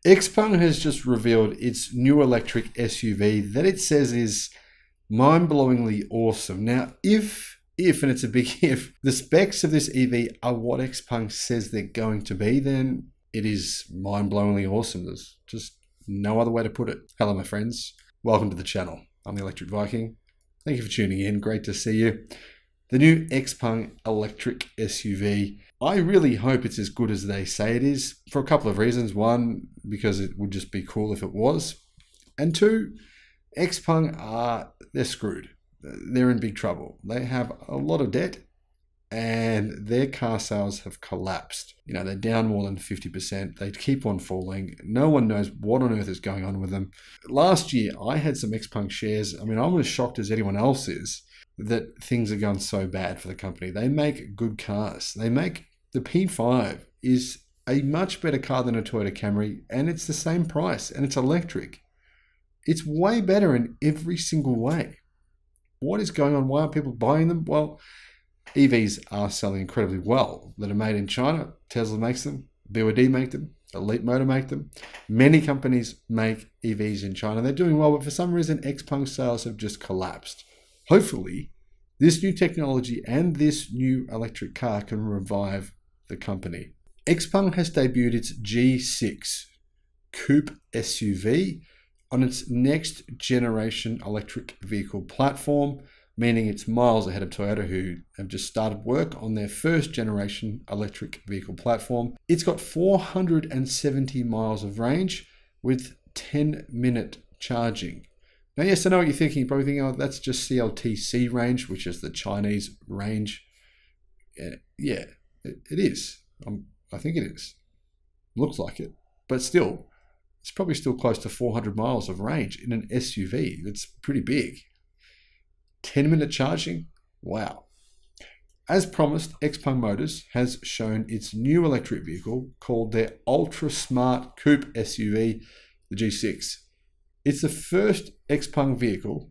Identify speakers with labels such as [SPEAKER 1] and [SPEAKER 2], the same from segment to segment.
[SPEAKER 1] XPeng has just revealed its new electric SUV that it says is mind-blowingly awesome. Now, if, and it's a big if, the specs of this EV are what XPeng says they're going to be, then it is mind-blowingly awesome. There's just no other way to put it. Hello, my friends. Welcome to the channel. I'm the Electric Viking. Thank you for tuning in. Great to see you. The new XPeng electric SUV. I really hope it's as good as they say it is for a couple of reasons. One, because it would just be cool if it was. And two, XPeng they're screwed. They're in big trouble. They have a lot of debt and their car sales have collapsed. You know, they're down more than 50%. They keep on falling. No one knows what on earth is going on with them. Last year, I had some XPeng shares. I mean, I'm as shocked as anyone else is that things are going so bad for the company. They make good cars. They make the P5 is a much better car than a Toyota Camry, and it's the same price, and it's electric. It's way better in every single way. What is going on? Why are people buying them? Well, EVs are selling incredibly well that are made in China. Tesla makes them, BYD make them, Elite Motor make them. Many companies make EVs in China. They're doing well, but for some reason, XPeng sales have just collapsed. Hopefully, this new technology and this new electric car can revive the company. XPeng has debuted its G9 coupe SUV on its next generation electric vehicle platform, meaning it's miles ahead of Toyota, who have just started work on their first generation electric vehicle platform. It's got 470 miles of range with 10-minute charging. Now, yes, I know what you're thinking. You're probably thinking, oh, that's just CLTC range, which is the Chinese range. Yeah, it is. I think it is. Looks like it. But still, it's probably still close to 400 miles of range in an SUV. That's pretty big. 10-minute charging? Wow. As promised, XPeng Motors has shown its new electric vehicle called their Ultra Smart Coupe SUV, the G9. It's the first XPeng vehicle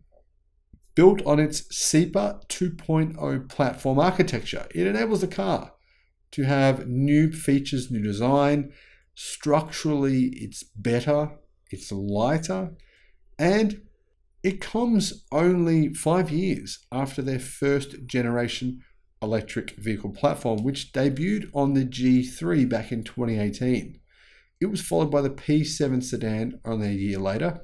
[SPEAKER 1] built on its SEPA 2.0 platform architecture. It enables the car to have new features, new design. Structurally, it's better, it's lighter, and it comes only 5 years after their first generation electric vehicle platform, which debuted on the G3 back in 2018. It was followed by the P7 sedan only a year later.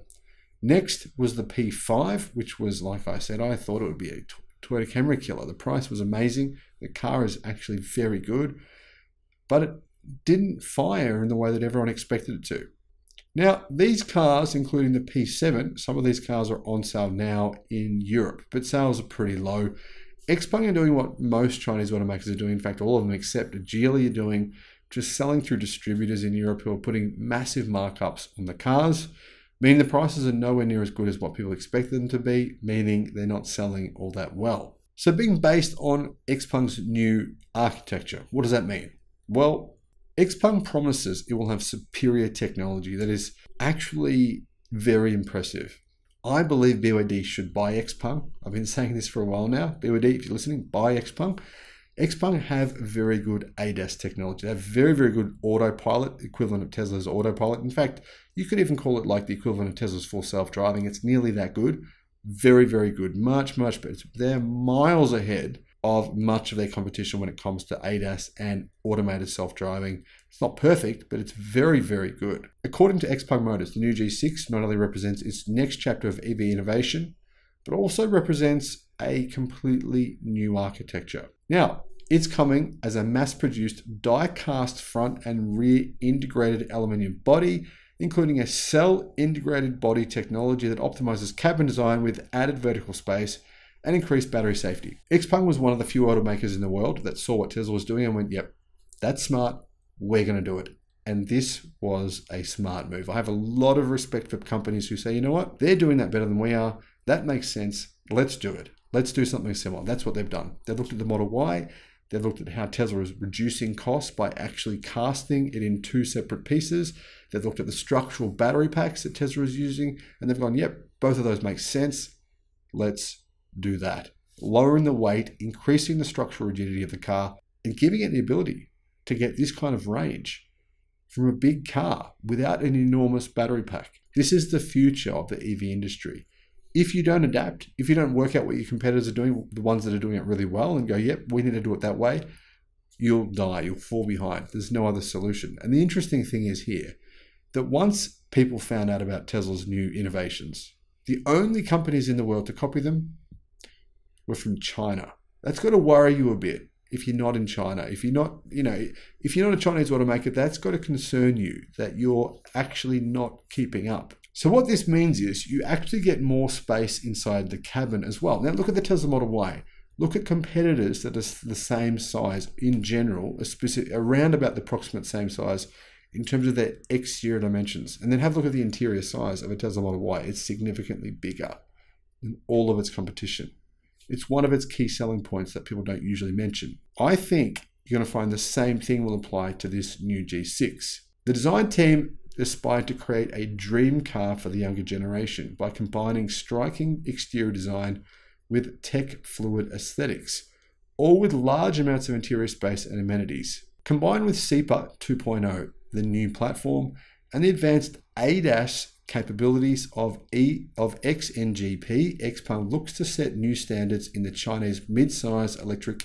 [SPEAKER 1] Next was the P5, which was, like I said, I thought it would be a Toyota Camry killer. The price was amazing. The car is actually very good, but it didn't fire in the way that everyone expected it to. Now, these cars, including the P7, some of these cars are on sale now in Europe, but sales are pretty low. XPeng are doing what most Chinese automakers are doing. In fact, all of them except Geely are doing, just selling through distributors in Europe who are putting massive markups on the cars, meaning the prices are nowhere near as good as what people expect them to be, meaning they're not selling all that well. So being based on XPeng's new architecture, what does that mean? Well, XPeng promises it will have superior technology that is actually very impressive. I believe BYD should buy XPeng. I've been saying this for a while now. BYD, if you're listening, buy XPeng. XPeng have very good ADAS technology. They have very, very good autopilot, equivalent of Tesla's autopilot. In fact, you could even call it like the equivalent of Tesla's full self-driving. It's nearly that good. Very, very good. Much, much better. They're miles ahead of much of their competition when it comes to ADAS and automated self-driving. It's not perfect, but it's very, very good. According to XPeng Motors, the new G9 not only represents its next chapter of EV innovation, but also represents a completely new architecture. Now, it's coming as a mass-produced die-cast front and rear integrated aluminium body, including a cell-integrated body technology that optimizes cabin design with added vertical space and increased battery safety. XPeng was one of the few automakers in the world that saw what Tesla was doing and went, yep, that's smart, we're going to do it. And this was a smart move. I have a lot of respect for companies who say, you know what, they're doing that better than we are. That makes sense. Let's do it. Let's do something similar. That's what they've done. They've looked at the Model Y. They've looked at how Tesla is reducing costs by actually casting it in two separate pieces. They've looked at the structural battery packs that Tesla is using, and they've gone, yep, both of those make sense. Let's do that. Lowering the weight, increasing the structural rigidity of the car, and giving it the ability to get this kind of range from a big car without an enormous battery pack. This is the future of the EV industry. If you don't adapt, if you don't work out what your competitors are doing, the ones that are doing it really well, and go, yep, we need to do it that way, you'll die, you'll fall behind. There's no other solution. And the interesting thing is here that once people found out about Tesla's new innovations, the only companies in the world to copy them were from China. That's got to worry you a bit if you're not in China. If you're not, if you're not a Chinese automaker, that's got to concern you that you're actually not keeping up. So what this means is you actually get more space inside the cabin as well. Now look at the Tesla Model Y. Look at competitors that are the same size in general, around about the approximate same size in terms of their exterior dimensions. And then have a look at the interior size of a Tesla Model Y. It's significantly bigger than all of its competition. It's one of its key selling points that people don't usually mention. I think you're going to find the same thing will apply to this new G6. The design team aspired to create a dream car for the younger generation by combining striking exterior design with tech-fluid aesthetics, all with large amounts of interior space and amenities. Combined with SEPA 2.0, the new platform, and the advanced ADAS capabilities of XNGP, XPeng looks to set new standards in the Chinese mid-size electric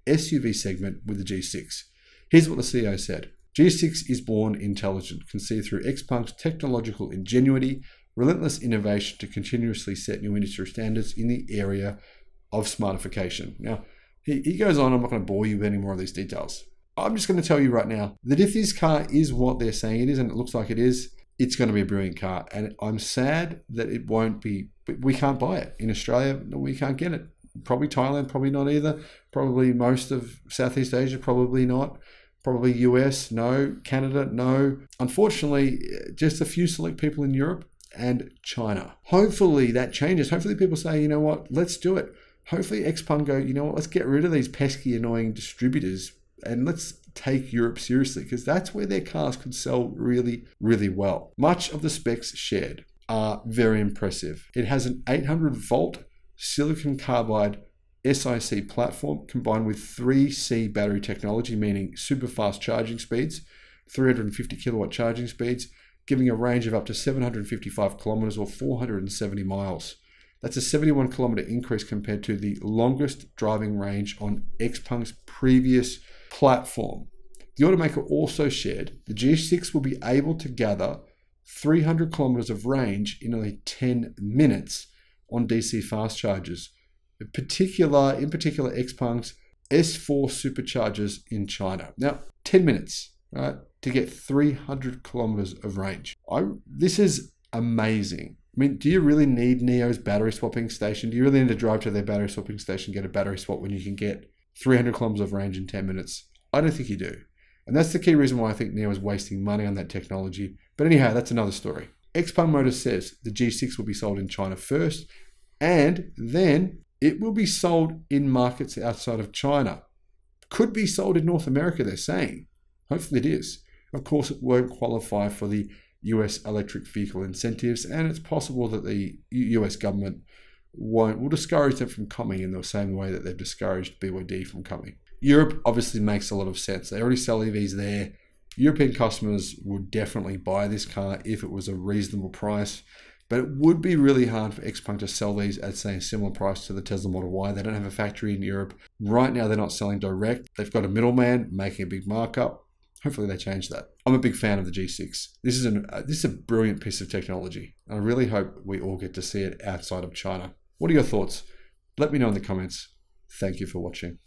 [SPEAKER 1] SUV segment with the G6. Here's what the CEO said. G6 is born intelligent, conceived through XPeng's technological ingenuity, relentless innovation to continuously set new industry standards in the area of smartification. Now, he goes on, I'm not going to bore you with any more of these details. I'm just going to tell you right now that if this car is what they're saying it is, and it looks like it is, it's going to be a brilliant car. And I'm sad that it won't be, we can't buy it. In Australia, we can't get it. Probably Thailand, probably not either. Probably most of Southeast Asia, probably not. Probably US, no. Canada, no. Unfortunately, just a few select people in Europe and China. Hopefully that changes. Hopefully people say, you know what, let's do it. Hopefully XPeng go, you know what, let's get rid of these pesky, annoying distributors and let's take Europe seriously, because that's where their cars could sell really, really well. Much of the specs shared are very impressive. It has an 800-volt silicon carbide SiC platform combined with 3C battery technology, meaning super fast charging speeds, 350 kilowatt charging speeds, giving a range of up to 755 kilometers or 470 miles. That's a 71 kilometer increase compared to the longest driving range on XPeng's previous platform. The automaker also shared the G6 will be able to gather 300 kilometers of range in only 10 minutes on DC fast chargers. In particular, XPeng's S4 superchargers in China. Now, 10 minutes, right, to get 300 kilometers of range. This is amazing. I mean, do you really need NIO's battery swapping station? Do you really need to drive to their battery swapping station, get a battery swap when you can get 300 kilometers of range in 10 minutes? I don't think you do. And that's the key reason why I think NIO is wasting money on that technology. But anyhow, that's another story. XPeng Motors says the G6 will be sold in China first, and then it will be sold in markets outside of China. Could be sold in North America, they're saying. Hopefully it is. Of course, it won't qualify for the US electric vehicle incentives, and it's possible that the US government will discourage them from coming in the same way that they've discouraged BYD from coming. Europe obviously makes a lot of sense. They already sell EVs there. European customers would definitely buy this car if it was a reasonable price, but it would be really hard for XPeng to sell these at, say, a similar price to the Tesla Model Y. They don't have a factory in Europe. Right now, they're not selling direct. They've got a middleman making a big markup. Hopefully they change that. I'm a big fan of the G6. This is a brilliant piece of technology. I really hope we all get to see it outside of China. What are your thoughts? Let me know in the comments. Thank you for watching.